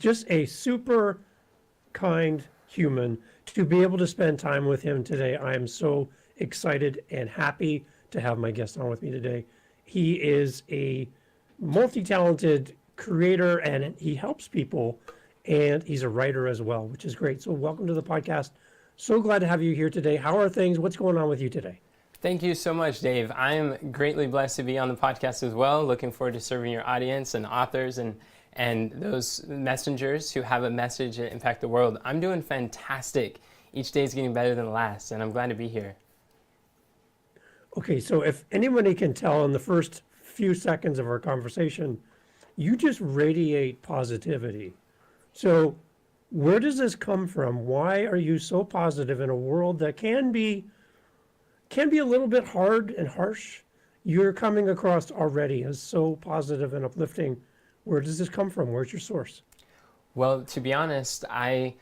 just a super kind human. To be able to spend time with him today, I am so excited and happy to have my guest on with me today. He is a multi-talented creator and he helps people, and he's a writer as well, which is great. So welcome to the podcast. So glad to have you here today. How are things? What's going on with you today? Thank you so much, Dave. I am greatly blessed to be on the podcast as well. Looking forward to serving your audience and authors and those messengers who have a message that impact the world. I'm doing fantastic. Each day is getting better than the last, and I'm glad to be here. Okay, so if anybody can tell in the first few seconds of our conversation, you just radiate positivity. So where does this come from? Why are you so positive in a world that can be a little bit hard and harsh? You're coming across already as so positive and uplifting. Where does this come from? Where's your source? Well, to be honest, I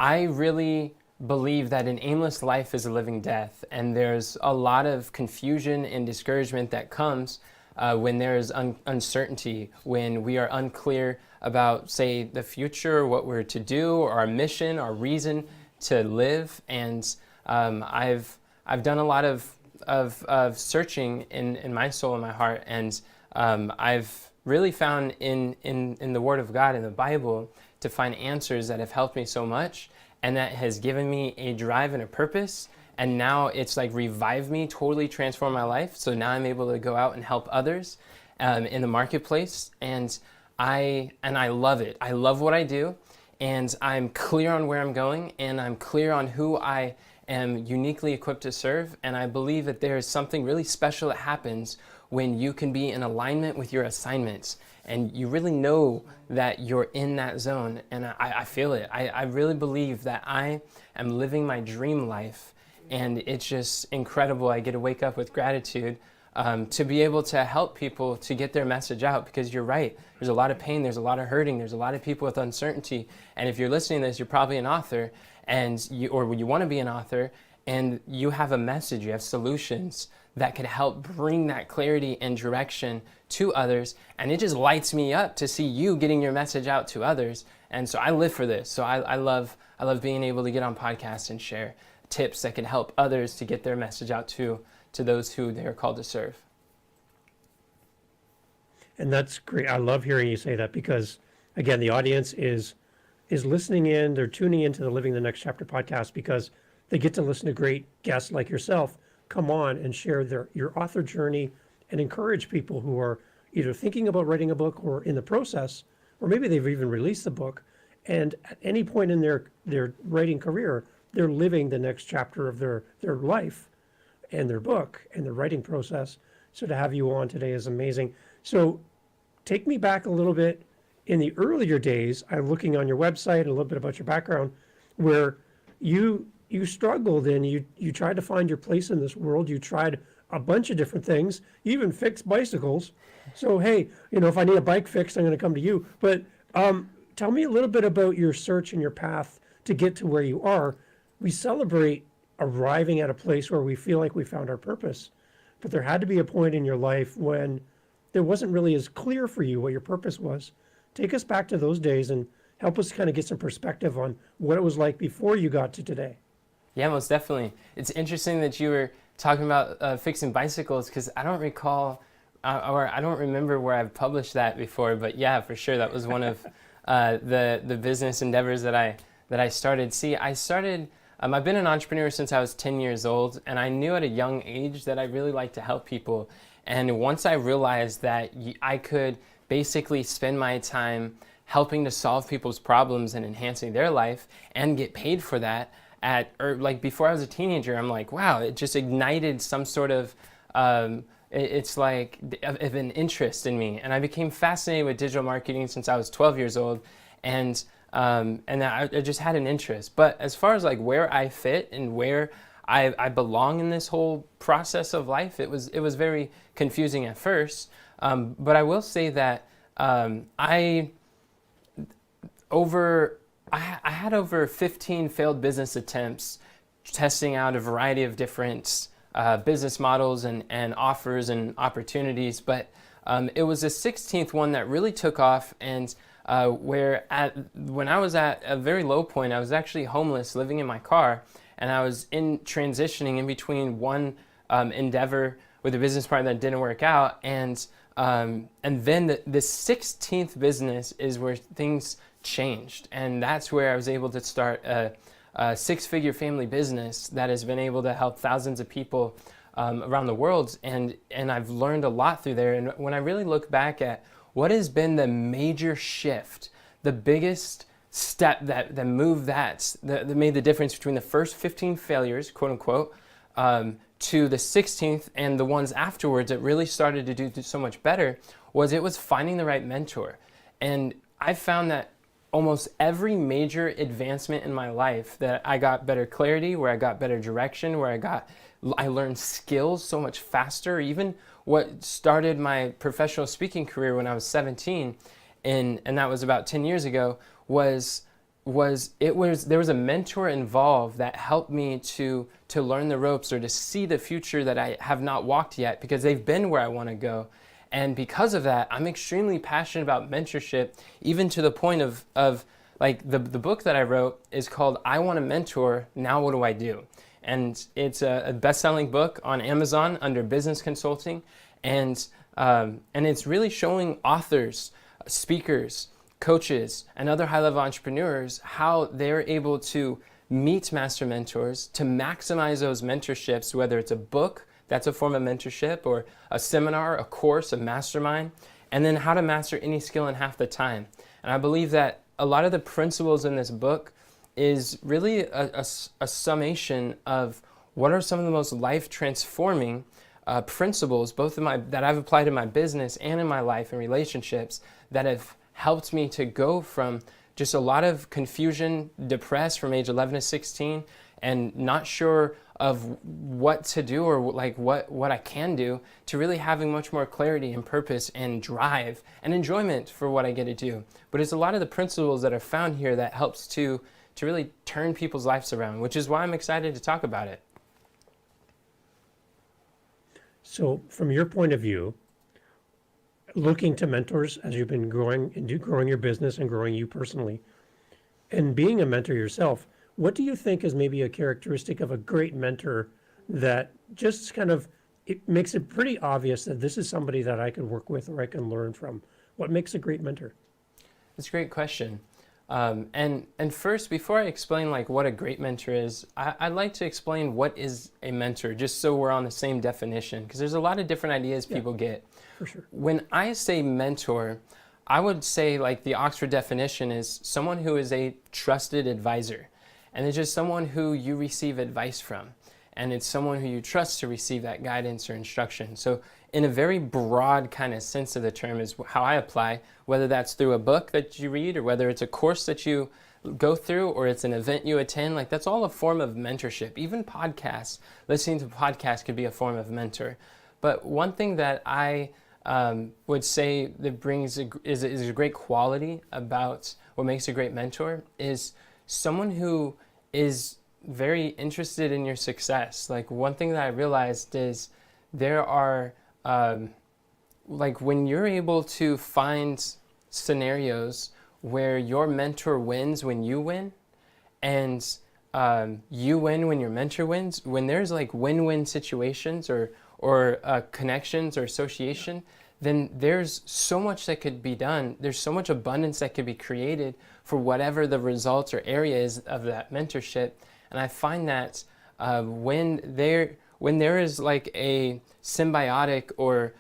really believe that an aimless life is a living death, and there's a lot of confusion and discouragement that comes when there's uncertainty, when we are unclear about, say, the future, what we're to do, or our mission, our reason to live. And I've done a lot of searching in my soul and my heart, and I've really found in the Word of God, in the Bible, to find answers that have helped me so much, and that has given me a drive and a purpose. And now it's like revived me, totally transformed my life. So now I'm able to go out and help others in the marketplace, and I love it. I love what I do, and I'm clear on where I'm going, and I'm clear on who I am uniquely equipped to serve. And I believe that there is something really special that happens when you can be in alignment with your assignments, and you really know that you're in that zone. And I feel it. I really believe that I am living my dream life, and it's just incredible. I get to wake up with gratitude to be able to help people to get their message out, because you're right. There's a lot of pain, there's a lot of hurting, there's a lot of people with uncertainty. And if you're listening to this, you're probably an author, or you want to be an author, and you have a message, you have solutions that could help bring that clarity and direction to others. And it just lights me up to see you getting your message out to others. And so I live for this. So I love being able to get on podcasts and share tips that can help others to get their message out to those who they are called to serve. And that's great. I love hearing you say that, because again, the audience is listening in. They're tuning into the Living the Next Chapter podcast because they get to listen to great guests like yourself come on and share your author journey and encourage people who are either thinking about writing a book or in the process, or maybe they've even released the book. And at any point in their writing career, they're living the next chapter of their life and their book and their writing process. So to have you on today is amazing. So take me back a little bit. In the earlier days, I'm looking on your website and a little bit about your background, where you struggled and you tried to find your place in this world. You tried a bunch of different things. You even fixed bicycles. So, hey, if I need a bike fixed, I'm going to come to you. But tell me a little bit about your search and your path to get to where you are. We celebrate arriving at a place where we feel like we found our purpose. But there had to be a point in your life when it wasn't really as clear for you what your purpose was. Take us back to those days and help us kind of get some perspective on what it was like before you got to today. Yeah, most definitely. It's interesting that you were talking about fixing bicycles, because I don't recall, or I don't remember where I've published that before. But yeah, for sure, that was one of the business endeavors that I started. See, I've been an entrepreneur since I was 10 years old, and I knew at a young age that I really liked to help people. And once I realized that I could basically spend my time helping to solve people's problems and enhancing their life and get paid for that, before I was a teenager, I'm like, wow, it just ignited some sort of, it's like of an interest in me. And I became fascinated with digital marketing since I was 12 years old. And I just had an interest. But as far as like where I fit and where I belong in this whole process of life, it was very confusing at first. But I will say that I had over 15 failed business attempts, testing out a variety of different business models and offers and opportunities. But it was the 16th one that really took off, and when I was at a very low point, I was actually homeless, living in my car, and I was transitioning in between one endeavor with a business partner that didn't work out, and then the 16th business is where things changed, and that's where I was able to start a six-figure family business that has been able to help thousands of people around the world, and I've learned a lot through there. And when I really look back at what has been the major shift, the biggest step that moved that made the difference between the first 15 failures, quote unquote, to the 16th and the ones afterwards that really started to do so much better, it was finding the right mentor. And I found that almost every major advancement in my life, that I got better clarity, where I got better direction, where I learned skills so much faster. Even what started my professional speaking career when I was 17, and that was about 10 years ago, there was a mentor involved that helped me to learn the ropes, or to see the future that I have not walked yet, because they've been where I want to go. And because of that, I'm extremely passionate about mentorship, even to the point of like the book that I wrote is called I Want a Mentor, Now What Do I Do? And it's a best-selling book on Amazon under business consulting. And it's really showing authors, speakers, coaches, and other high-level entrepreneurs how they're able to meet master mentors to maximize those mentorships, whether it's a book, that's a form of mentorship, or a seminar, a course, a mastermind, and then how to master any skill in half the time. And I believe that a lot of the principles in this book is really a summation of what are some of the most life-transforming principles, both that I've applied in my business and in my life and relationships, that have helped me to go from just a lot of confusion, depressed from age 11 to 16, and not sure of what to do, or like what I can do, to really having much more clarity and purpose and drive and enjoyment for what I get to do. But it's a lot of the principles that are found here that helps to really turn people's lives around, which is why I'm excited to talk about it. So from your point of view, looking to mentors as you've been growing your business and growing you personally, and being a mentor yourself, what do you think is maybe a characteristic of a great mentor that just kind of, it makes it pretty obvious that this is somebody that I can work with or I can learn from? What makes a great mentor? That's a great question. And first, before I explain like what a great mentor is, I'd like to explain what is a mentor, just so we're on the same definition, because there's a lot of different ideas people get. For sure. When I say mentor, I would say like the Oxford definition is someone who is a trusted advisor. And it's just someone who you receive advice from. And it's someone who you trust to receive that guidance or instruction. So in a very broad kind of sense of the term is how I apply, whether that's through a book that you read, or whether it's a course that you go through, or it's an event you attend, like that's all a form of mentorship. Even podcasts, listening to podcasts could be a form of mentor. But one thing that I would say that is a great quality about what makes a great mentor is someone who is very interested in your success. Like one thing that I realized is there are, like when you're able to find scenarios where your mentor wins when you win, and you win when your mentor wins, when there's like win-win situations or connections or association, then there's so much that could be done. There's so much abundance that could be created for whatever the results or area is of that mentorship. And I find that when there is like a symbiotic or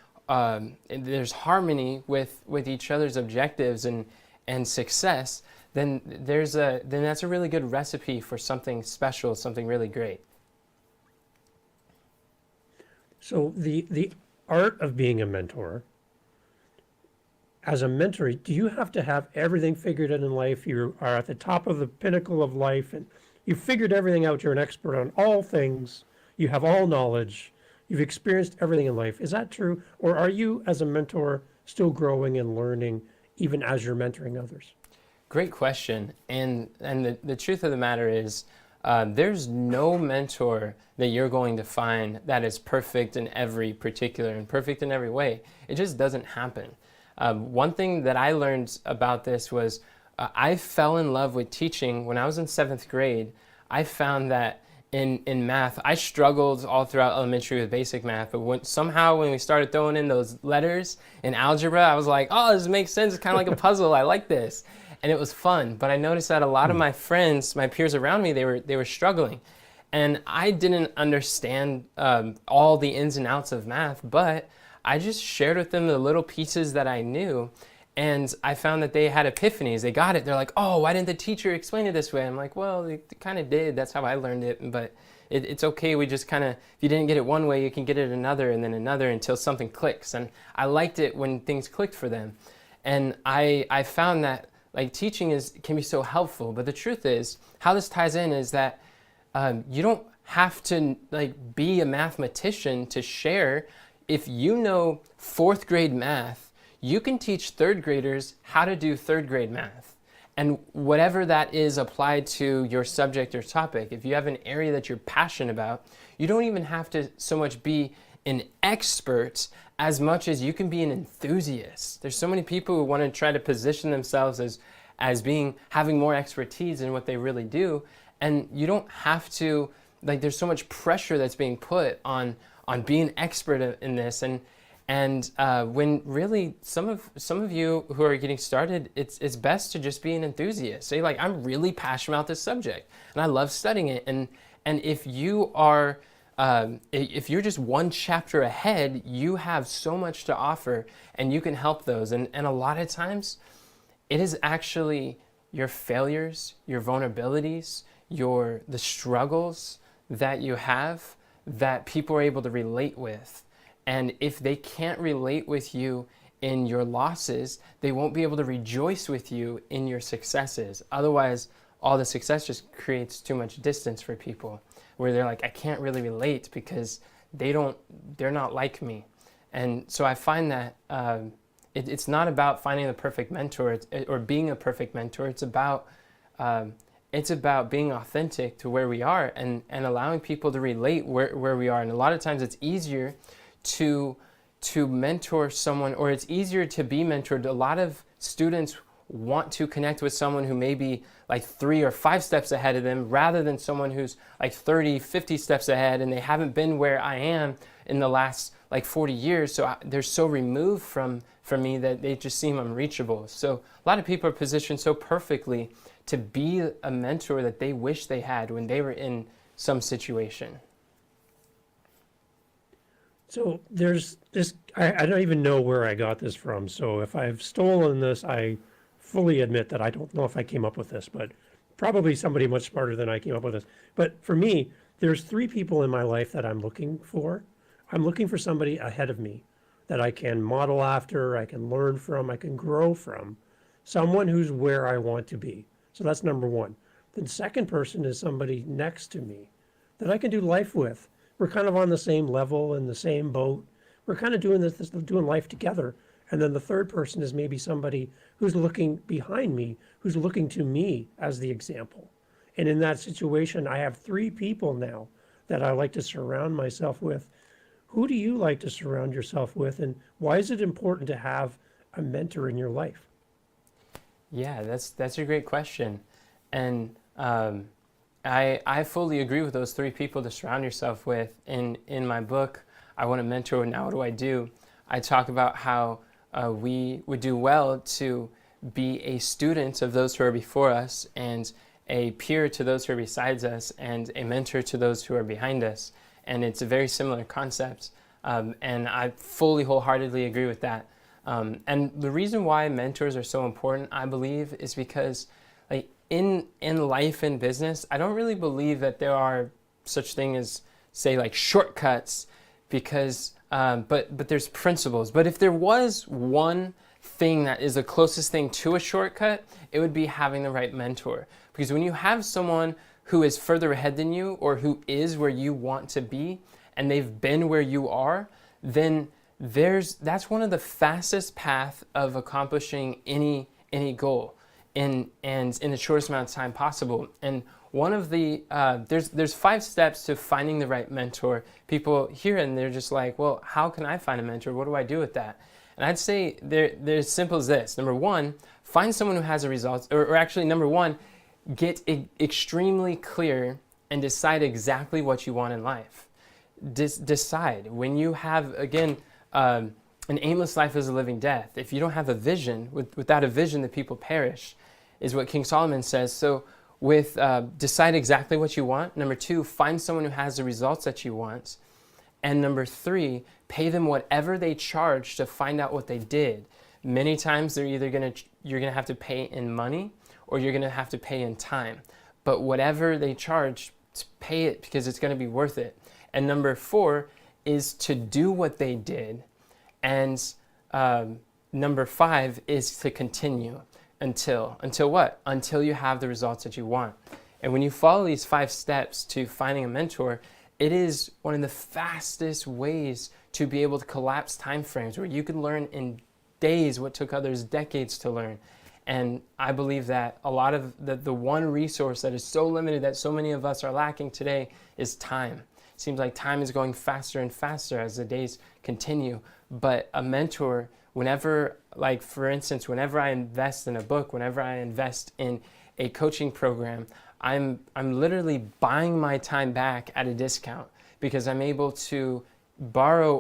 there's harmony with each other's objectives and success, then that's a really good recipe for something special, something really great. So the art of being a mentor, as a mentor, do you have to have everything figured out in life? You are at the top of the pinnacle of life and you've figured everything out. You're an expert on all things. You have all knowledge. You've experienced everything in life. Is that true? Or are you, as a mentor, still growing and learning even as you're mentoring others? Great question. And the truth of the matter is, there's no mentor that you're going to find that is perfect in every particular and perfect in every way. It just doesn't happen. One thing that I learned about this was I fell in love with teaching when I was in 7th grade. I found that in math, I struggled all throughout elementary with basic math, but when we started throwing in those letters in algebra, I was like, oh, this makes sense. It's kind of like a puzzle. I like this. And it was fun. But I noticed that a lot of my friends, my peers around me, they were struggling. And I didn't understand all the ins and outs of math, but I just shared with them the little pieces that I knew. And I found that they had epiphanies. They got it. They're like, oh, why didn't the teacher explain it this way? I'm like, well, they kind of did. That's how I learned it. But it's okay. We just kind of, if you didn't get it one way, you can get it another and then another until something clicks. And I liked it when things clicked for them. And I found that like teaching can be so helpful. But the truth is, how this ties in is that you don't have to like be a mathematician to share. If you know 4th grade math, you can teach 3rd graders how to do 3rd grade math. And whatever that is applied to your subject or topic, if you have an area that you're passionate about, you don't even have to so much be an expert as much as you can be an enthusiast. There's so many people who want to try to position themselves as having more expertise in what they really do. And you don't have to, like, there's so much pressure that's being put on being expert in this. And when really some of you who are getting started, it's best to just be an enthusiast. Say like, I'm really passionate about this subject and I love studying it. And if you are, if you're just one chapter ahead, you have so much to offer and you can help those. And a lot of times it is actually your failures, your vulnerabilities, the struggles that you have that people are able to relate with. And if they can't relate with you in your losses, they won't be able to rejoice with you in your successes. Otherwise, all the success just creates too much distance for people where they're like, I can't really relate because they're not like me. And so I find that it's not about finding the perfect mentor or being a perfect mentor. It's about being authentic to where we are and allowing people to relate where we are. And a lot of times it's easier to mentor someone, or it's easier to be mentored. A lot of students want to connect with someone who may be like 3 or 5 steps ahead of them rather than someone who's like 30, 50 steps ahead and they haven't been where I am in the last like 40 years. So they're so removed from me that they just seem unreachable. So a lot of people are positioned so perfectly to be a mentor that they wish they had when they were in some situation. So there's this, I don't even know where I got this from. So if I've stolen this, I fully admit that I don't know if I came up with this, but probably somebody much smarter than I came up with this. But for me, there's 3 people in my life that I'm looking for. I'm looking for somebody ahead of me that I can model after, I can learn from, I can grow from. Someone who's where I want to be. So that's number 1. The second person is somebody next to me that I can do life with. We're kind of on the same level in the same boat. We're kind of doing doing life together. And then the third person is maybe somebody who's looking behind me, who's looking to me as the example. And in that situation, I have 3 people now that I like to surround myself with. Who do you like to surround yourself with? And why is it important to have a mentor in your life? Yeah, that's a great question. And I fully agree with those 3 people to surround yourself with. In my book, I Want to Mentor, Now What Do I Do? I talk about how we would do well to be a student of those who are before us and a peer to those who are besides us and a mentor to those who are behind us. And it's a very similar concept. And I fully, wholeheartedly agree with that. And the reason why mentors are so important, I believe, is because like in life and business, I don't really believe that there are such thing as, say, like shortcuts, because but there's principles. But if there was one thing that is the closest thing to a shortcut, it would be having the right mentor. Because when you have someone who is further ahead than you, or who is where you want to be, and they've been where you are, then that's one of the fastest path of accomplishing any goal in the shortest amount of time possible. And one of the there's 5 steps to finding the right mentor. People hear it and they're just like, well, how can I find a mentor? What do I do with that? And I'd say they're as simple as this. Number one, find someone who has the results, or actually, number one, get extremely clear and decide exactly what you want in life. Decide. When you have, again, an aimless life is a living death. If you don't have a vision, without a vision, the people perish, is what King Solomon says. So decide exactly what you want. Number two, find someone who has the results that you want. And number three, pay them whatever they charge to find out what they did. Many times you're going to have to pay in money, or you're going to have to pay in time. But whatever they charge, pay it, because it's going to be worth it. And number four is to do what they did. And number five is to continue until what? Until you have the results that you want. And when you follow these 5 steps to finding a mentor, it is one of the fastest ways to be able to collapse time frames, where you can learn in days what took others decades to learn. And I believe that a lot of the one resource that is so limited that so many of us are lacking today is time. It seems like time is going faster and faster as the days continue. But a mentor, whenever, like for instance, whenever I invest in a book, whenever I invest in a coaching program, I'm literally buying my time back at a discount, because I'm able to borrow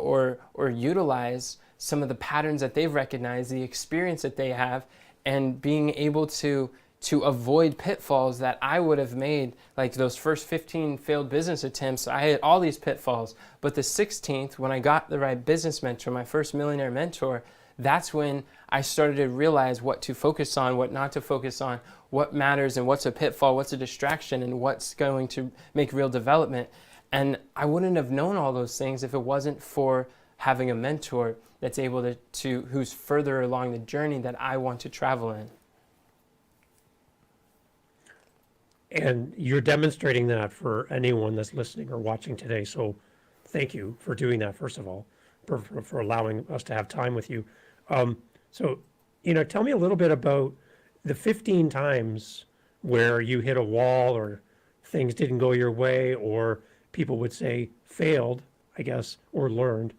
or utilize some of the patterns that they've recognized, the experience that they have, and being able to avoid pitfalls that I would have made. Like those first 15 failed business attempts, I had all these pitfalls. But the 16th, when I got the right business mentor, my first millionaire mentor, that's when I started to realize what to focus on, what not to focus on, what matters and what's a pitfall, what's a distraction, and what's going to make real development. And I wouldn't have known all those things if it wasn't for having a mentor that's able to who's further along the journey that I want to travel in. And you're demonstrating that for anyone that's listening or watching today. So thank you for doing that, first of all, for allowing us to have time with you. So, tell me a little bit about the 15 times where you hit a wall, or things didn't go your way, or people would say failed, I guess, or learned.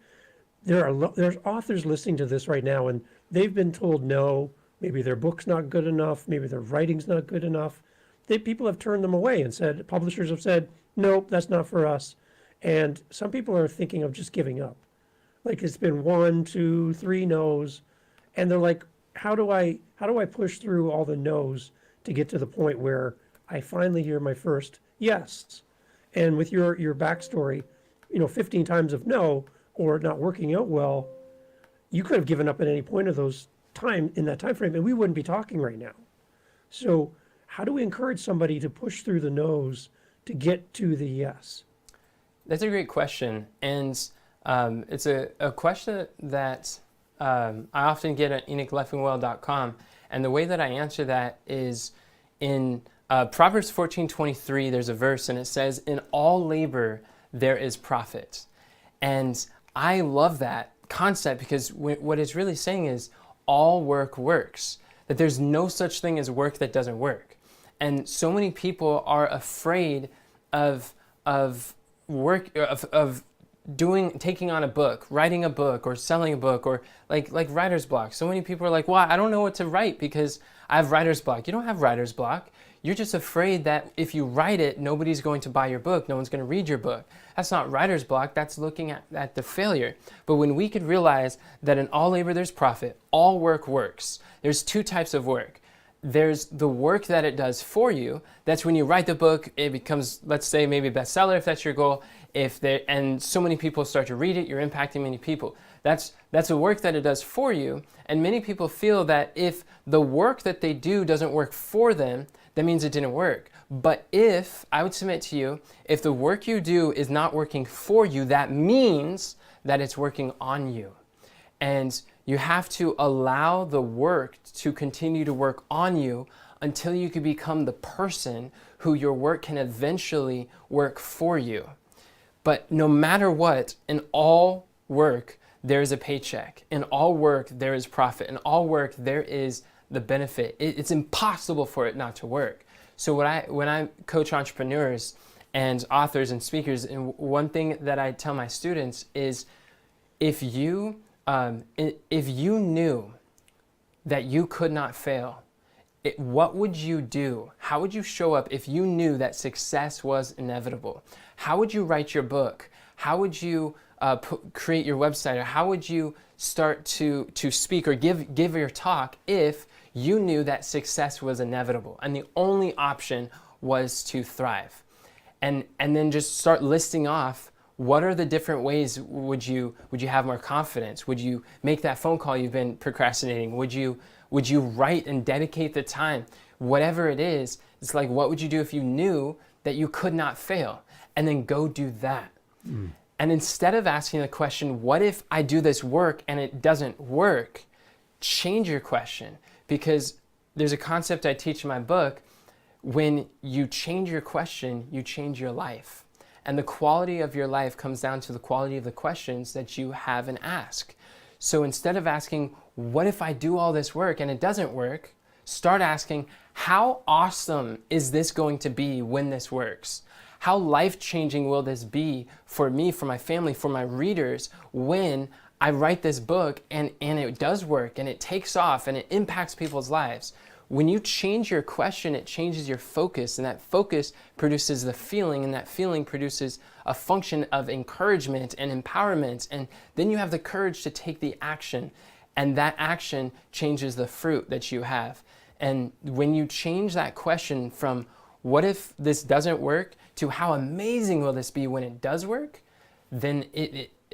There's authors listening to this right now, and they've been told no. Maybe their book's not good enough. Maybe their writing's not good enough. People have turned them away and said, publishers have said, nope, that's not for us. And some people are thinking of just giving up. Like it's been 1, 2, 3 no's, and they're like, how do I push through all the no's to get to the point where I finally hear my first yes? And with your backstory, 15 times of no or not working out well, you could have given up at any point of those in that time frame, and we wouldn't be talking right now. So how do we encourage somebody to push through the no's to get to the yes? That's a great question. And it's a question that I often get at EnochLeffingwell.com. And the way that I answer that is in Proverbs 14:23, there's a verse, and it says, "In all labor there is profit." And I love that concept, because what it's really saying is all work works, that there's no such thing as work that doesn't work. And so many people are afraid of taking on a book, writing a book, or selling a book, or like writer's block. So many people are like, well, I don't know what to write because I have writer's block. You don't have writer's block. You're just afraid that if you write it, nobody's going to buy your book. No one's going to read your book. That's not writer's block. That's looking at the failure. But when we could realize that in all labor there's profit, all work works. There's 2 types of work. There's the work that it does for you. That's when you write the book, it becomes, let's say, maybe a bestseller if that's your goal. And so many people start to read it, you're impacting many people. That's the work that it does for you. And many people feel that if the work that they do doesn't work for them, that means it didn't work. But I would submit to you, if the work you do is not working for you, that means that it's working on you. And you have to allow the work to continue to work on you until you can become the person who your work can eventually work for you. But no matter what, in all work, there is a paycheck. In all work, there is profit. In all work, there is the benefit. It's impossible for it not to work. So when I coach entrepreneurs and authors and speakers, and one thing that I tell my students is, if you If you knew that you could not fail, what would you do? How would you show up if you knew that success was inevitable? How would you write your book? How would you create your website? Or how would you start to speak or give your talk if you knew that success was inevitable and the only option was to thrive? And then just start listing off, what are the different ways would you have more confidence? Would you make that phone call you've been procrastinating? Would you write and dedicate the time? Whatever it is, it's like, what would you do if you knew that you could not fail? And then go do that. And instead of asking the question, what if I do this work and it doesn't work? Change your question, because there's a concept I teach in my book. When you change your question, you change your life. And the quality of your life comes down to the quality of the questions that you have and ask. So instead of asking, what if I do all this work and it doesn't work? Start asking, how awesome is this going to be when this works? How life-changing will this be for me, for my family, for my readers when I write this book and it does work and it takes off and it impacts people's lives? When you change your question, it changes your focus, and that focus produces the feeling, and that feeling produces a function of encouragement and empowerment, and then you have the courage to take the action, and that action changes the fruit that you have. And when you change that question from what if this doesn't work to how amazing will this be when it does work, then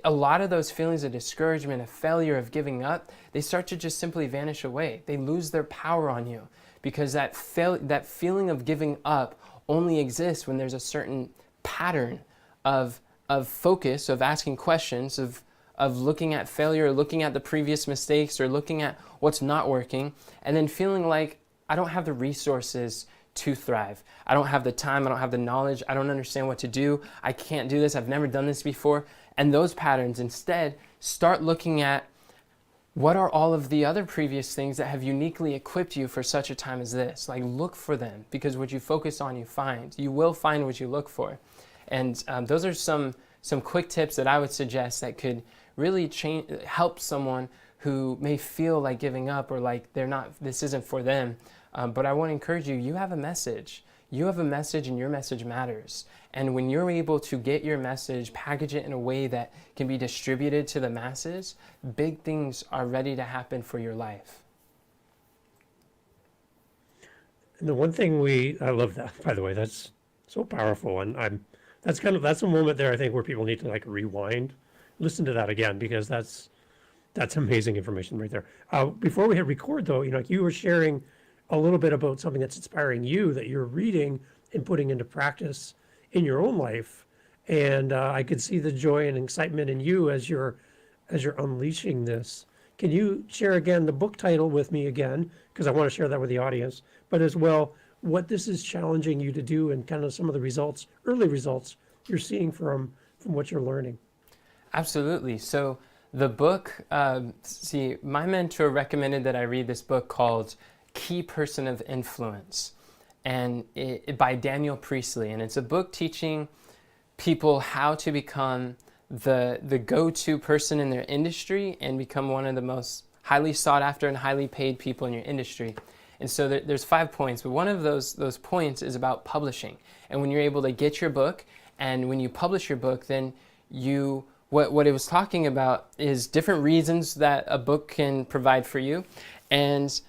a lot of those feelings of discouragement, of failure, of giving up, they start to just simply vanish away. They lose their power on you, because that feeling of giving up only exists when there's a certain pattern of focus, of asking questions, of looking at failure, looking at the previous mistakes, or looking at what's not working, and then feeling like, I don't have the resources to thrive. I don't have the time, I don't have the knowledge, I don't understand what to do, I can't do this, I've never done this before. And those patterns, instead, start looking at, what are all of the other previous things that have uniquely equipped you for such a time as this? Like, look for them, because what you focus on, you find. You will find what you look for. And those are some quick tips that I would suggest that could really help someone who may feel like giving up, or like this isn't for them. But I want to encourage you, you have a message. You have a message, and your message matters. And when you're able to get your message, package it in a way that can be distributed to the masses, big things are ready to happen for your life. And the one thing I love that, by the way, that's so powerful. And that's a moment there, I think, where people need to like rewind, listen to that again, because that's amazing information right there. Before we hit record though, like you were sharing a little bit about something that's inspiring you, that you're reading and putting into practice in your own life. And I could see the joy and excitement in you as you're unleashing this. Can you share again the book title with me again? Because I want to share that with the audience, but as well, what this is challenging you to do and kind of some of the results, early results you're seeing from what you're learning. Absolutely. So the book, my mentor recommended that I read this book called Key Person of Influence, and by Daniel Priestley. And it's a book teaching people how to become the go-to person in their industry and become one of the most highly sought after and highly paid people in your industry. And so there's 5 points, but one of those points is about publishing. And when you're able to get your book, and when you publish your book, then what it was talking about is different reasons that a book can provide for you, and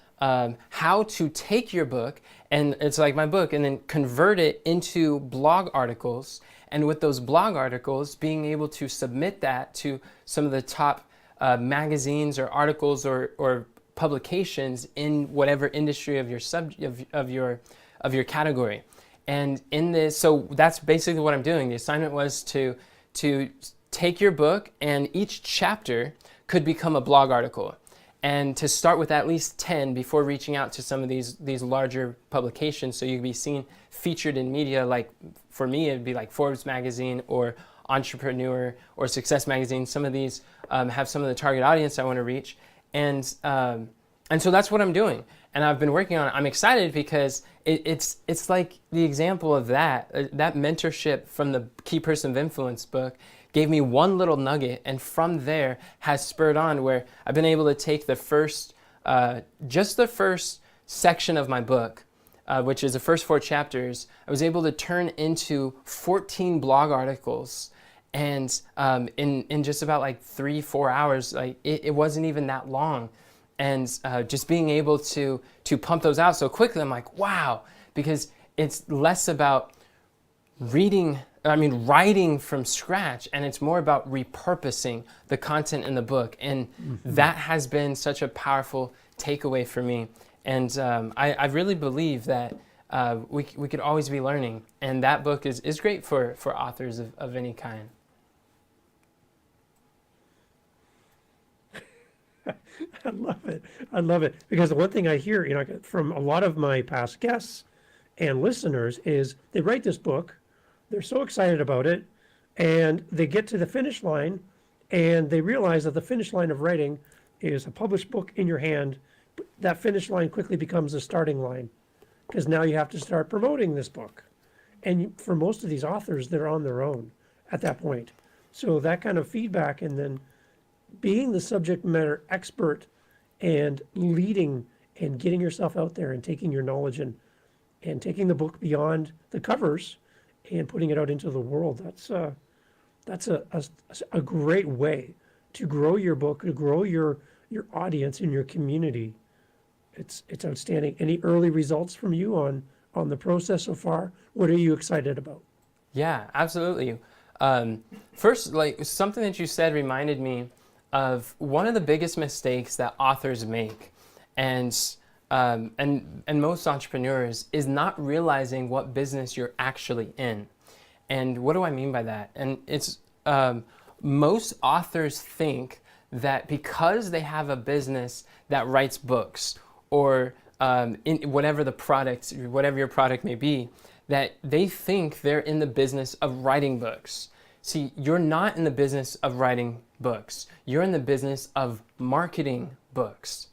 how to take your book, and it's like my book, and then convert it into blog articles. And with those blog articles, being able to submit that to some of the top magazines or articles or publications in whatever industry of your category. And in this, so that's basically what I'm doing. The assignment was to take your book, and each chapter could become a blog article, and to start with at least 10 before reaching out to some of these larger publications, so you can be seen featured in media. Like for me, it'd be like Forbes magazine or Entrepreneur or Success magazine. Some of these have some of the target audience I want to reach, and so that's what I'm doing. And I've been working on it. I'm excited because it's like the example of that mentorship from the Key Person of Influence book gave me one little nugget, and from there has spurred on where I've been able to take the first, just the first section of my book, which is the first 4 chapters. I was able to turn into 14 blog articles, and in just about like 3-4 hours. Like it wasn't even that long, and just being able to pump those out so quickly, I'm like, wow, because it's less about writing from scratch, and it's more about repurposing the content in the book. And that has been such a powerful takeaway for me. And I really believe that we could always be learning. And that book is great for authors of any kind. I love it. I love it. Because the one thing I hear, from a lot of my past guests and listeners is they write this book, they're so excited about it, and they get to the finish line and they realize that the finish line of writing is a published book in your hand. That finish line quickly becomes the starting line, because now you have to start promoting this book. And for most of these authors, they're on their own at that point. So that kind of feedback, and then being the subject matter expert and leading and getting yourself out there and taking your knowledge and taking the book beyond the covers and putting it out into the world, that's a great way to grow your book, to grow your audience and your community. It's outstanding. Any early results from you on the process so far? What are you excited about? Yeah, absolutely. First, like something that you said reminded me of one of the biggest mistakes that authors make, and most entrepreneurs, is not realizing what business you're actually in. And what do I mean by that? And it's most authors think that because they have a business that writes books, or in whatever your product may be, that they think they're in the business of writing books. See, you're not in the business of writing books. You're in the business of marketing books.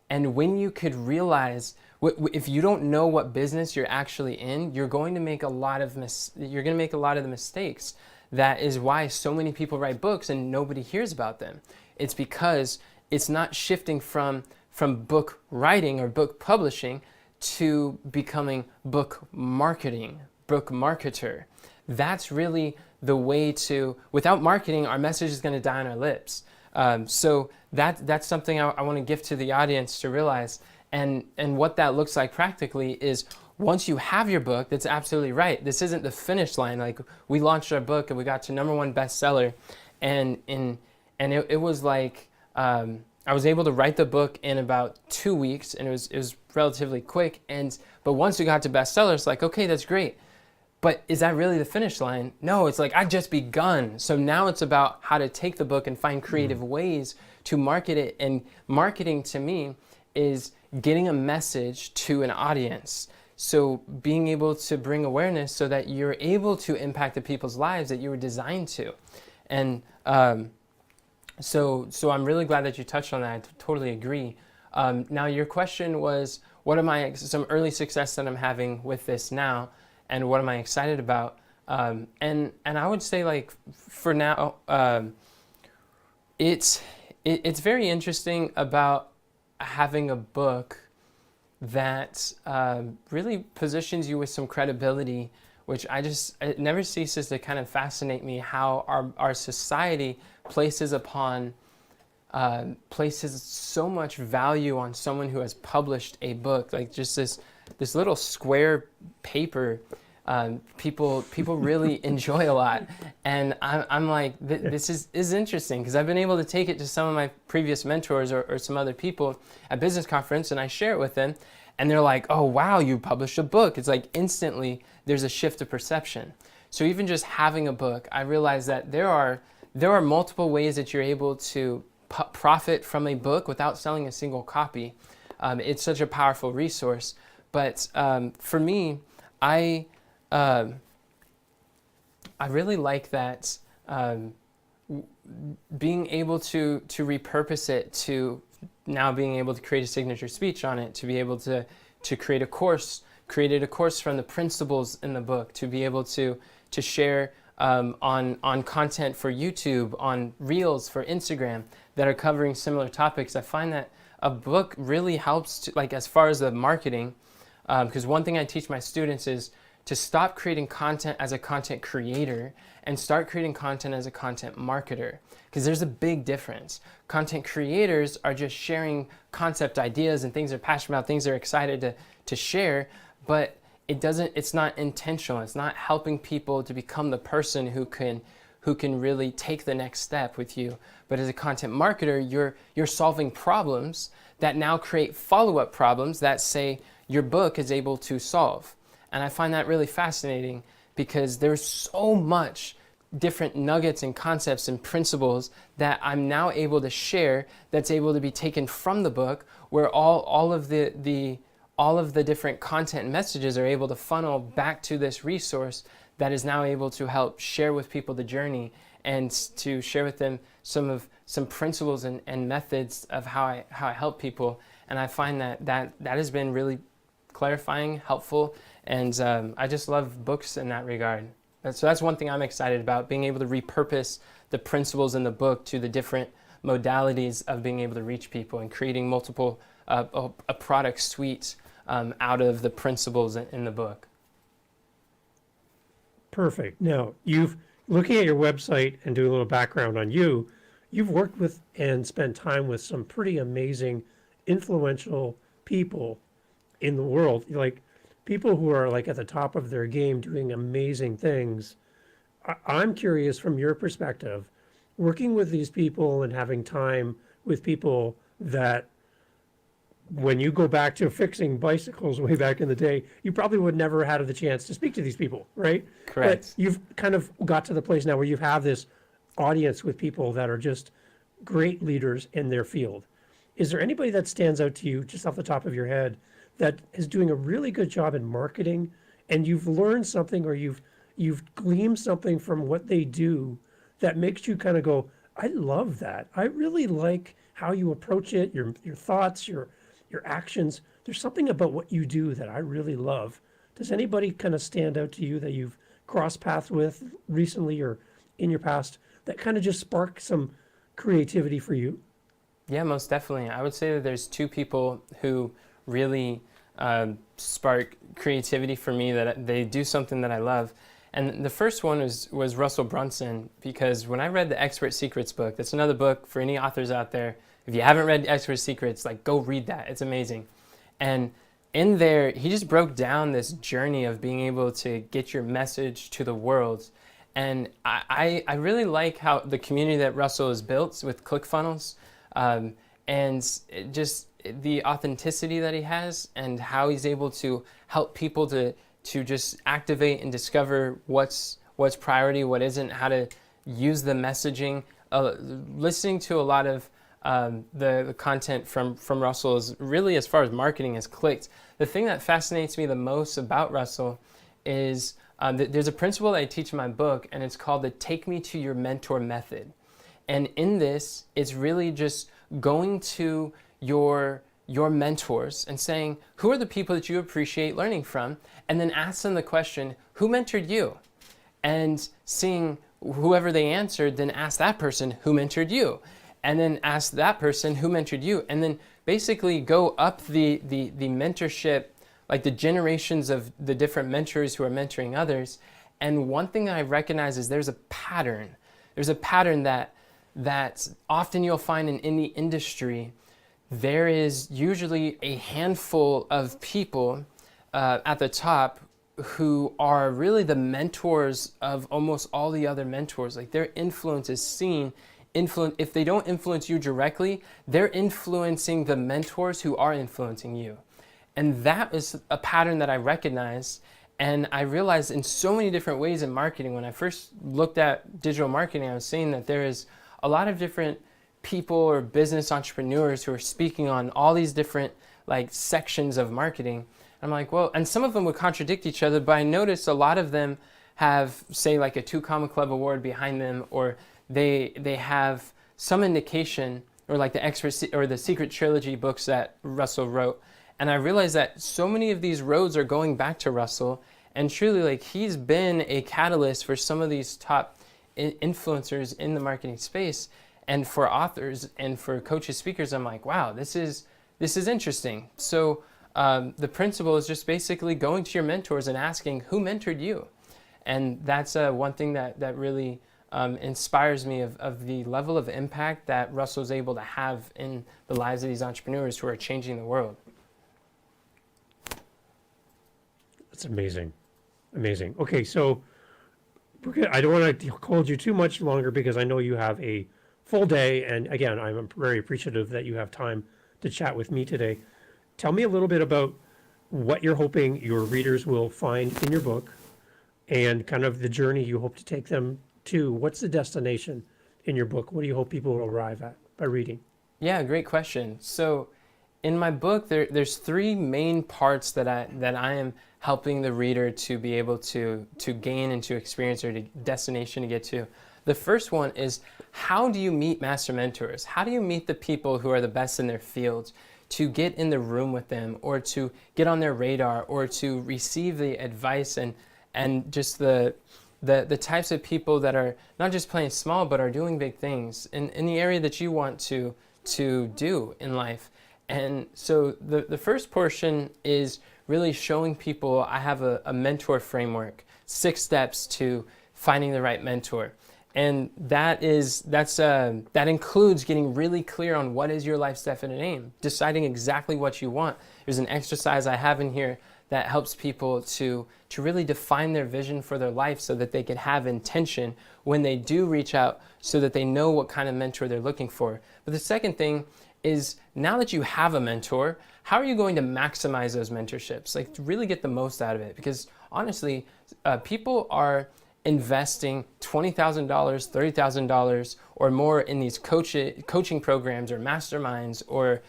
And when you could realize, if you don't know what business you're actually in, you're going to make a lot of the mistakes. That is why so many people write books and nobody hears about them. It's because it's not shifting from book writing or book publishing to becoming book marketing, book marketer. That's really the way to, without marketing, our message is going to die on our lips. So that's something I want to give to the audience to realize. And what that looks like practically is, once you have your book, that's absolutely right. This isn't the finish line. Like, we launched our book and we got to #1 bestseller. And it was like, I was able to write the book in about 2 weeks, and it was relatively quick. But once we got to bestseller, it's like, okay, that's great. But is that really the finish line? No, it's like, I've just begun. So now it's about how to take the book and find creative ways to market it. And marketing, to me, is getting a message to an audience. So being able to bring awareness so that you're able to impact the people's lives that you were designed to. And so I'm really glad that you touched on that. I totally agree. Now, your question was, what are some early success that I'm having with this now? And what am I excited about? And I would say, like, for now, it's very interesting about having a book that really positions you with some credibility, which it never ceases to kind of fascinate me, how our society places so much value on someone who has published a book. Like, just this little square paper, people really enjoy a lot. And I'm like, this is interesting, because I've been able to take it to some of my previous mentors or some other people at business conference, and I share it with them, and they're like, oh wow, you published a book. It's like instantly there's a shift of perception. So even just having a book, I realize that there are multiple ways that you're able to profit from a book without selling a single copy. It's such a powerful resource. But for me, I really like that, being able to repurpose it, to now being able to create a signature speech on it, to be able to created a course from the principles in the book, to be able to share on content for YouTube, on Reels for Instagram that are covering similar topics. I find that a book really helps to, like, as far as the marketing, because one thing I teach my students is to stop creating content as a content creator and start creating content as a content marketer, because there's a big difference. Content creators are just sharing concept ideas and things they're passionate about, things they're excited to share, but it's not intentional. It's not helping people to become the person who can really take the next step with you. But as a content marketer, you're solving problems that now create follow-up problems that, say, your book is able to solve. And I find that really fascinating, because there's so much different nuggets and concepts and principles that I'm now able to share that's able to be taken from the book, where all of the different content and messages are able to funnel back to this resource that is now able to help share with people the journey and to share with them some principles and methods of how I help people. And I find that has been really clarifying, helpful, and I just love books in that regard. So that's one thing I'm excited about, being able to repurpose the principles in the book to the different modalities of being able to reach people and creating multiple a product suite out of the principles in the book. Perfect. Now, looking at your website and doing a little background on you, you've worked with and spent time with some pretty amazing, influential people in the world, like people who are like at the top of their game doing amazing things. I'm curious, from your perspective, working with these people and having time with people that, when you go back to fixing bicycles way back in the day, you probably would never had the chance to speak to these people, right? Correct. But you've kind of got to the place now where you have this audience with people that are just great leaders in their field. Is there anybody that stands out to you just off the top of your head that is doing a really good job in marketing, and you've learned something, or you've gleaned something from what they do that makes you kind of go, I love that. I really like how you approach it, your thoughts, your actions. There's something about what you do that I really love. Does anybody kind of stand out to you that you've crossed paths with recently or in your past that kind of just spark some creativity for you? Yeah, most definitely. I would say that there's two people who really spark creativity for me, that they do something that I love. And the first one was Russell Brunson, because when I read the Expert Secrets book, that's another book for any authors out there. If you haven't read Expert Secrets, like, go read that. It's amazing. And in there, he just broke down this journey of being able to get your message to the world. And I really like how the community that Russell has built with ClickFunnels, and just the authenticity that he has, and how he's able to help people to just activate and discover what's priority, what isn't, how to use the messaging. Listening to a lot of the content from Russell is really, as far as marketing, has clicked. The thing that fascinates me the most about Russell is there's a principle that I teach in my book, and it's called the Take Me to Your Mentor method. And in this, it's really just going to your mentors and saying, who are the people that you appreciate learning from? And then ask them the question, who mentored you? And seeing whoever they answered, then ask that person, who mentored you? And then ask that person, who mentored you? And then basically go up the mentorship, like the generations of the different mentors who are mentoring others. And one thing that I recognize is there's a pattern. There's a pattern that often you'll find in any industry. There is usually a handful of people at the top who are really the mentors of almost all the other mentors. Like, their influence is seen. If they don't influence you directly, they're influencing the mentors who are influencing you. And that is a pattern that I recognize. And I realized in so many different ways in marketing. When I first looked at digital marketing, I was seeing that there is a lot of different people or business entrepreneurs who are speaking on all these different like sections of marketing. I'm like, well, and some of them would contradict each other, but I noticed a lot of them have, say, like a 2 Comma Club award behind them, or they have some indication, or like the Secret Trilogy books that Russell wrote. And I realized that so many of these roads are going back to Russell, And truly, like, he's been a catalyst for some of these top influencers in the marketing space, and for authors and for coaches, speakers. I'm like, wow, this is interesting. So the principle is just basically going to your mentors and asking, who mentored you? And that's one thing that really inspires me of the level of impact that Russell's able to have in the lives of these entrepreneurs who are changing the world. That's amazing. Amazing. Okay, so I don't want to hold you too much longer because I know you have a full day. And again, I'm very appreciative that you have time to chat with me today. Tell me a little bit about what you're hoping your readers will find in your book and kind of the journey you hope to take them to. What's the destination in your book? What do you hope people will arrive at by reading? Yeah, great question. So in my book, there's three main parts that I am helping the reader to be able to gain and to experience, or to destination to get to. The first one is, how do you meet master mentors? How do you meet the people who are the best in their fields, to get in the room with them, or to get on their radar, or to receive the advice and just the types of people that are not just playing small, but are doing big things in the area that you want to do in life. And so the first portion is really showing people, I have a mentor framework, 6 steps to finding the right mentor. And that includes getting really clear on what is your life's definite aim, deciding exactly what you want. There's an exercise I have in here that helps people to really define their vision for their life, so that they can have intention when they do reach out, so that they know what kind of mentor they're looking for. But the second thing is, now that you have a mentor, how are you going to maximize those mentorships? Like, to really get the most out of it. Because honestly, people are investing $20,000, $30,000 or more in these coaching programs or masterminds, or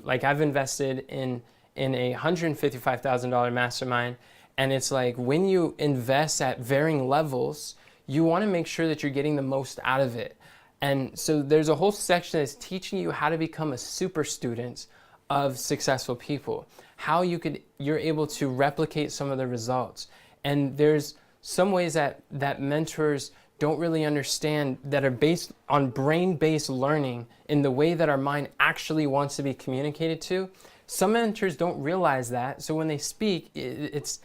like I've invested in a $155,000 mastermind. And it's like, when you invest at varying levels, you want to make sure that you're getting the most out of it. And so there's a whole section that's teaching you how to become a super student of successful people, how you're able to replicate some of the results. And there's some ways that mentors don't really understand, that are based on brain-based learning in the way that our mind actually wants to be communicated to. Some mentors don't realize that, so when they speak, it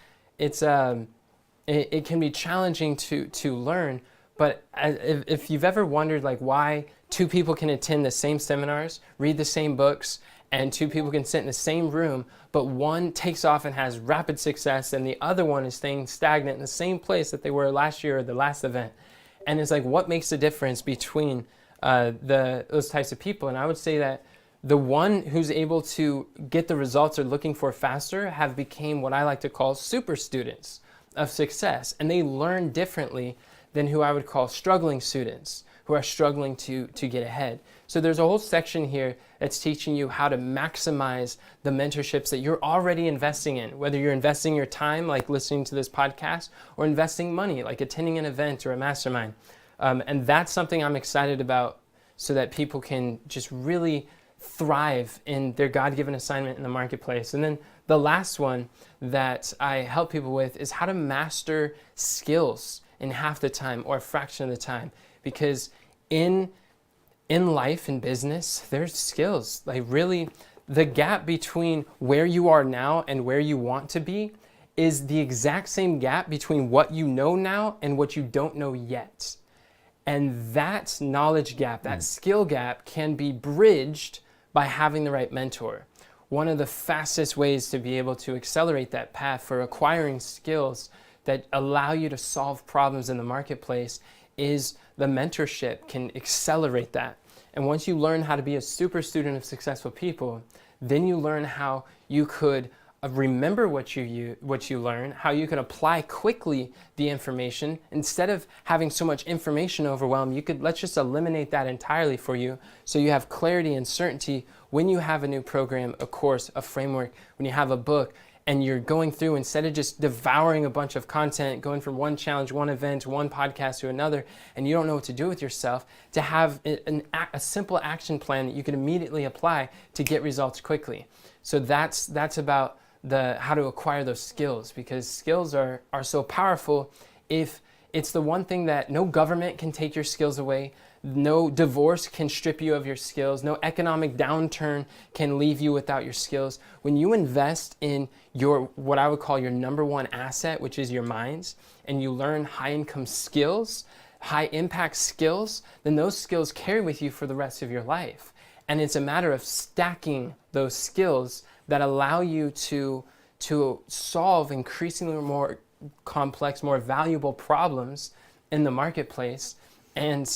can be challenging to learn. But if you've ever wondered, like, why 2 people can attend the same seminars, read the same books, and 2 people can sit in the same room, but one takes off and has rapid success, and the other one is staying stagnant in the same place that they were last year or the last event. And it's like, what makes the difference between those types of people? And I would say that the one who's able to get the results they're looking for faster have become what I like to call super students of success. And they learn differently than who I would call struggling students, who are struggling to get ahead. So there's a whole section here that's teaching you how to maximize the mentorships that you're already investing in, whether you're investing your time, like listening to this podcast, or investing money, like attending an event or a mastermind. And that's something I'm excited about, so that people can just really thrive in their God-given assignment in the marketplace. And then the last one that I help people with is how to master skills in half the time or a fraction of the time. Because in life, in business, there's skills. Like, really, the gap between where you are now and where you want to be is the exact same gap between what you know now and what you don't know yet. And that knowledge gap, that skill gap, can be bridged by having the right mentor. One of the fastest ways to be able to accelerate that path for acquiring skills that allow you to solve problems in the marketplace is the mentorship can accelerate that. And once you learn how to be a super student of successful people, then you learn how you could remember what you learn, how you can apply quickly the information. Instead of having so much information overwhelm, let's just eliminate that entirely for you, so you have clarity and certainty when you have a new program, a course, a framework, when you have a book, and you're going through, instead of just devouring a bunch of content, going from one challenge, one event, one podcast to another, and you don't know what to do with yourself, to have a simple action plan that you can immediately apply to get results quickly. So that's about how to acquire those skills, because skills are so powerful. If it's the one thing that no government can take your skills away, no divorce can strip you of your skills, no economic downturn can leave you without your skills. When you invest in your, what I would call your number one asset, which is your minds, and you learn high income skills, high impact skills, then those skills carry with you for the rest of your life. And it's a matter of stacking those skills that allow you to solve increasingly more complex, more valuable problems in the marketplace. And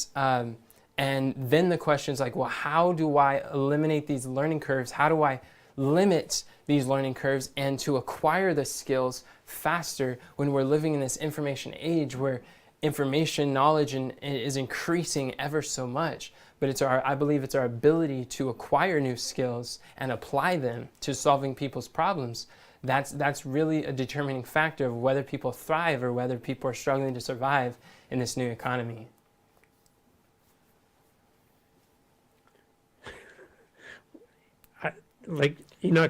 then the question is like, well, how do I eliminate these learning curves? How do I limit these learning curves and to acquire the skills faster when we're living in this information age where information, knowledge is increasing ever so much? But I believe it's our ability to acquire new skills and apply them to solving people's problems. That's really a determining factor of whether people thrive or whether people are struggling to survive in this new economy. Can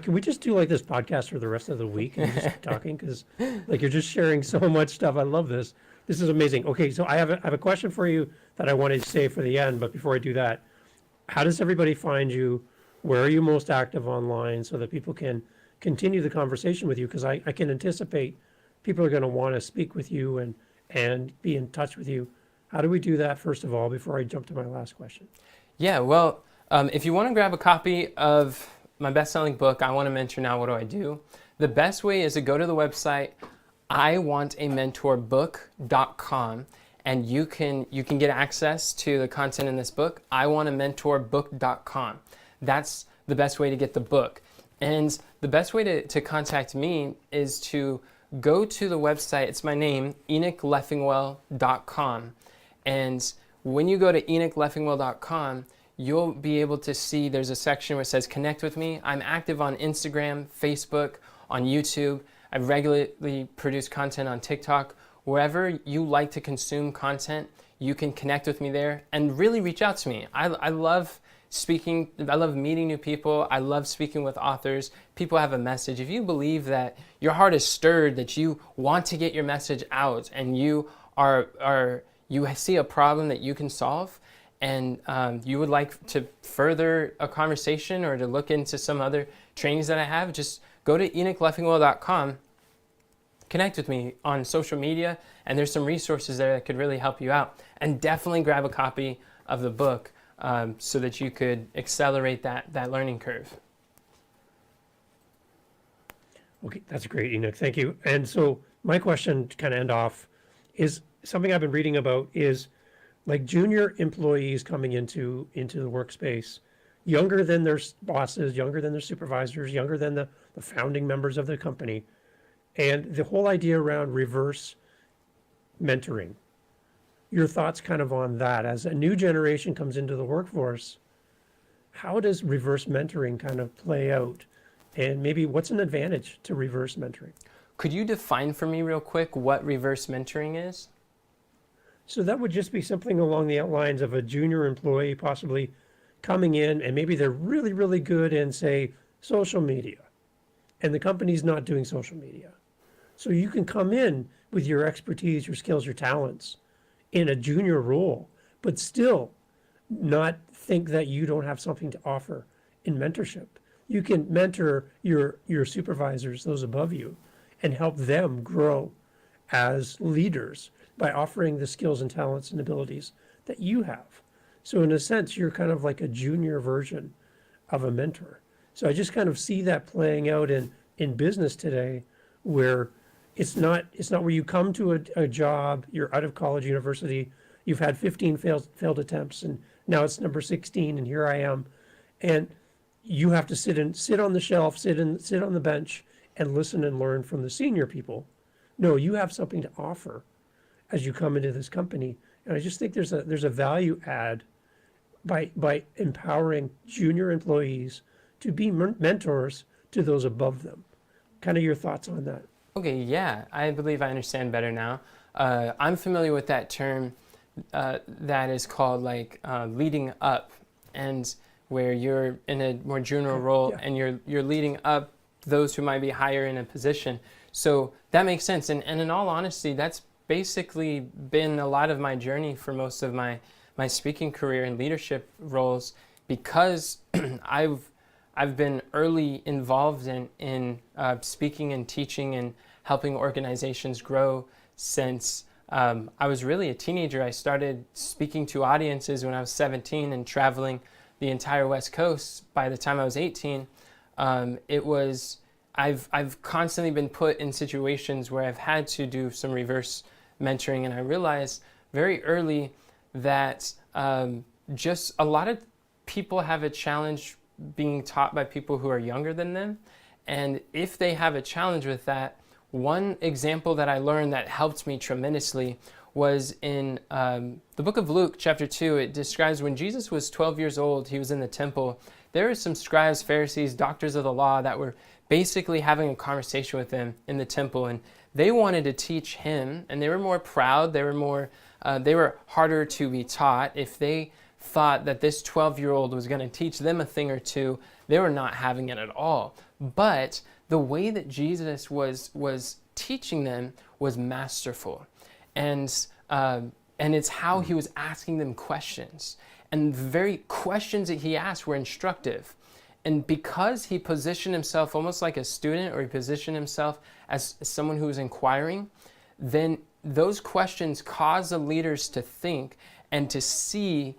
we just do like this podcast for the rest of the week and just keep talking? Because like you're just sharing so much stuff. I love this. This is amazing. Okay, so I have a question for you that I wanted to save for the end. But before I do that, how does everybody find you? Where are you most active online so that people can continue the conversation with you? Because I can anticipate people are going to want to speak with you and be in touch with you. How do we do that, first of all, before I jump to my last question? Yeah, well, if you want to grab a copy of my best-selling book, I Want to Mentor Now, What Do I Do? The best way is to go to the website, iwantamentorbook.com, and you can get access to the content in this book, iwantamentorbook.com. That's the best way to get the book. And the best way to contact me is to go to the website. It's my name, EnochLeffingwell.com. And when you go to EnochLeffingwell.com, you'll be able to see there's a section where it says connect with me. I'm active on Instagram, Facebook, on YouTube. I regularly produce content on TikTok. Wherever you like to consume content, you can connect with me there and really reach out to me. I love speaking. I love meeting new people. I love speaking with authors. People have a message. If you believe that your heart is stirred, that you want to get your message out, and you see a problem that you can solve, and you would like to further a conversation or to look into some other trainings that I have, just go to EnochLeffingwell.com, connect with me on social media, and there's some resources there that could really help you out. And definitely grab a copy of the book so that you could accelerate that learning curve. Okay, that's great, Enoch. Thank you. And so my question to kind of end off is something I've been reading about is like junior employees coming into the workspace, younger than their bosses, younger than their supervisors, younger than the founding members of the company. And the whole idea around reverse mentoring. Your thoughts kind of on that as a new generation comes into the workforce, how does reverse mentoring kind of play out? And maybe what's an advantage to reverse mentoring? Could you define for me real quick what reverse mentoring is? So that would just be something along the lines of a junior employee possibly coming in, and maybe they're really, really good in, say, social media, and the company's not doing social media. So you can come in with your expertise, your skills, your talents in a junior role, but still not think that you don't have something to offer in mentorship. You can mentor your supervisors, those above you, and help them grow as leaders by offering the skills and talents and abilities that you have. So in a sense, you're kind of like a junior version of a mentor. So I just kind of see that playing out in business today, where it's not where you come to a job, you're out of college, university, you've had 15 failed attempts, and now it's number 16, and here I am. And you have to sit on the shelf, sit on the bench, and listen and learn from the senior people. No, you have something to offer as you come into this company. And I just think there's a value add by empowering junior employees to be mentors to those above them. Kind of your thoughts on that? Okay, yeah, I believe I understand better now. I'm familiar with that term that is called like leading up, and where you're in a more junior role, Yeah. and you're leading up those who might be higher in a position. So that makes sense. And in all honesty, that's basically been a lot of my journey for most of my speaking career and leadership roles, because I've been early involved in speaking and teaching and helping organizations grow since I was really a teenager. I started speaking to audiences when I was 17 and traveling the entire West Coast. By the time I was 18, I've constantly been put in situations where I've had to do some reverse mentoring, and I realized very early that just a lot of people have a challenge being taught by people who are younger than them. And if they have a challenge with that, one example that I learned that helped me tremendously was in the book of Luke, chapter 2. It describes when Jesus was 12 years old, he was in the temple. There were some scribes, Pharisees, doctors of the law that were basically having a conversation with him in the temple. And they wanted to teach him, and they were more proud. They were harder to be taught. If they thought that this 12-year-old was going to teach them a thing or two, they were not having it at all. But the way that Jesus was teaching them was masterful, and it's how he was asking them questions, and the very questions that he asked were instructive. And because he positioned himself almost like a student, or he positioned himself as someone who was inquiring, then those questions cause the leaders to think and to see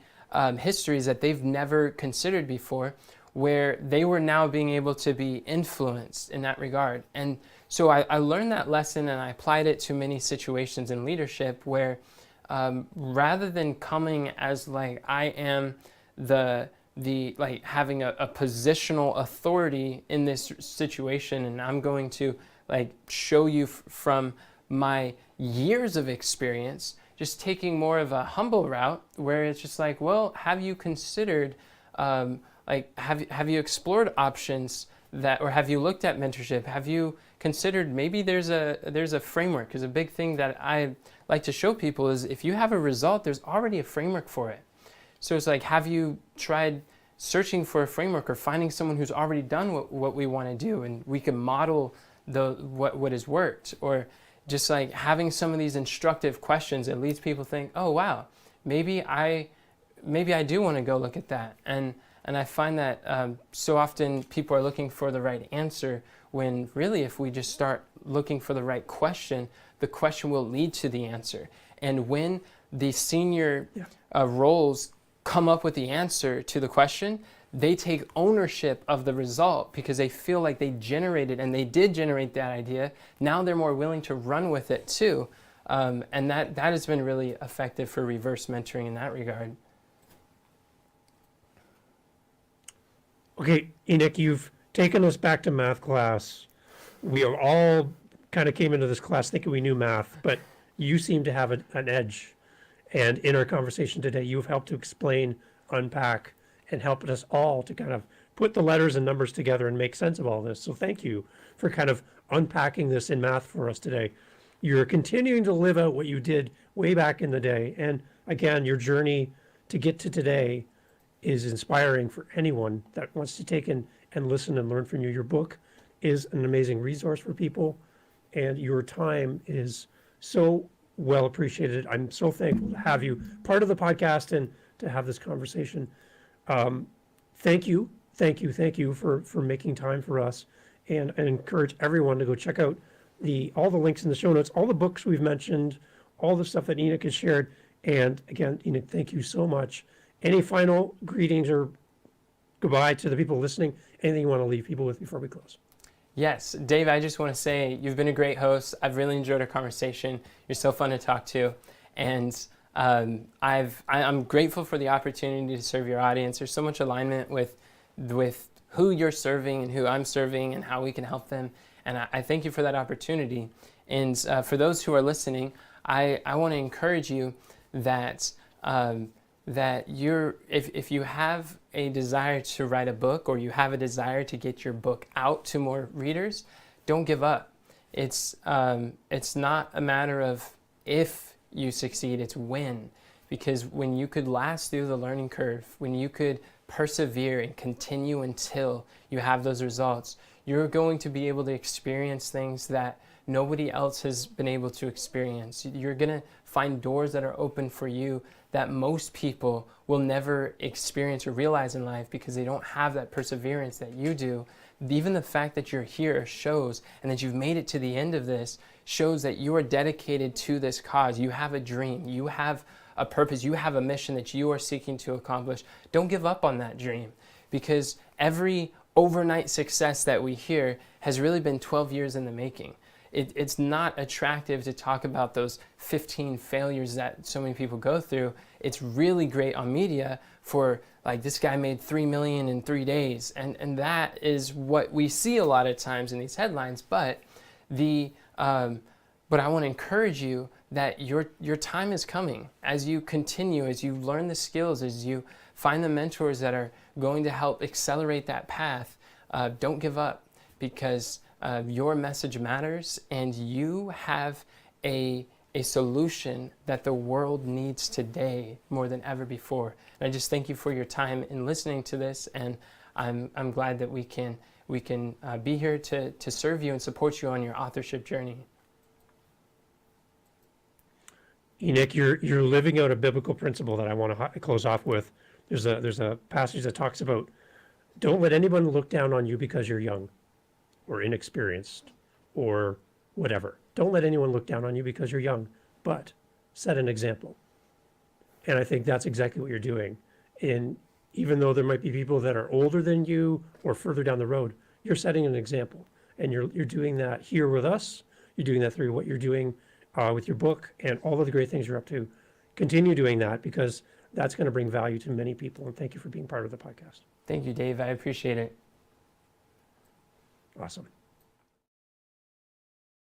histories that they've never considered before, where they were now being able to be influenced in that regard. And so I learned that lesson, and I applied it to many situations in leadership where rather than coming as like I am the like having a positional authority in this situation, and I'm going to like show you from my years of experience, just taking more of a humble route where it's just like, well, have you considered have you explored options that, or have you looked at mentorship? Have you considered maybe there's a framework? Because a big thing that I like to show people is if you have a result, there's already a framework for it. So it's like, have you tried searching for a framework or finding someone who's already done what we want to do, and we can model what has worked? Or just like having some of these instructive questions, it leads people to think, oh wow, maybe I do want to go look at that. And I find that so often people are looking for the right answer, when really if we just start looking for the right question, the question will lead to the answer. And when the senior roles come up with the answer to the question, they take ownership of the result because they feel like they generated, and they did generate that idea. Now they're more willing to run with it too. And that has been really effective for reverse mentoring in that regard. Okay, Enoch, you've taken us back to math class. We are all kind of came into this class thinking we knew math, but you seem to have an edge. And in our conversation today, you've helped to explain, unpack, and helped us all to kind of put the letters and numbers together and make sense of all this. So thank you for kind of unpacking this in math for us today. You're continuing to live out what you did way back in the day. And again, your journey to get to today is inspiring for anyone that wants to take in and listen and learn from you. Your book is an amazing resource for people, and your time is so well appreciated. I'm so thankful to have you part of the podcast and to have this conversation. Thank you for making time for us, and I encourage everyone to go check out all the links in the show notes, all the books we've mentioned, all the stuff that Enoch has shared. And again, Enoch, thank you so much. Any final greetings or goodbye to the people listening? Anything you want to leave people with before we close? Yes, Dave, I just want to say you've been a great host. I've really enjoyed our conversation. You're so fun to talk to. And I'm grateful for the opportunity to serve your audience. There's so much alignment with who you're serving and who I'm serving and how we can help them. And I thank you for that opportunity. And for those who are listening, I want to encourage you that if you have a desire to write a book, or you have a desire to get your book out to more readers, don't give up. It's not a matter of if you succeed, it's when. Because when you could last through the learning curve, when you could persevere and continue until you have those results, You're going to be able to experience things that nobody else has been able to experience. You're going to find doors that are open for you that most people will never experience or realize in life because they don't have that perseverance that you do. Even the fact that you're here shows, and that you've made it to the end of this, shows that you are dedicated to this cause. You have a dream. You have a purpose. You have a mission that you are seeking to accomplish. Don't give up on that dream, because every overnight success that we hear has really been 12 years in the making. It's not attractive to talk about those 15 failures that so many people go through. It's really great on media for, like, this guy made $3 million in 3 days. And that is what we see a lot of times in these headlines. But I want to encourage you that your time is coming as you continue, as you learn the skills, as you find the mentors that are going to help accelerate that path. Don't give up, because your message matters, and you have a solution that the world needs today more than ever before. And I just thank you for your time in listening to this, and I'm glad that we can be here to serve you and support you on your authorship journey. Enoch, you're living out a biblical principle that I want to close off with. There's a passage that talks about, don't let anyone look down on you because you're young or inexperienced or whatever. Don't let anyone look down on you because you're young, but set an example. And I think that's exactly what you're doing. And even though there might be people that are older than you or further down the road, you're setting an example. And you're doing that here with us. You're doing that through what you're doing with your book and all of the great things you're up to. Continue doing that, because that's going to bring value to many people. And thank you for being part of the podcast. Thank you, Dave. I appreciate it. Awesome.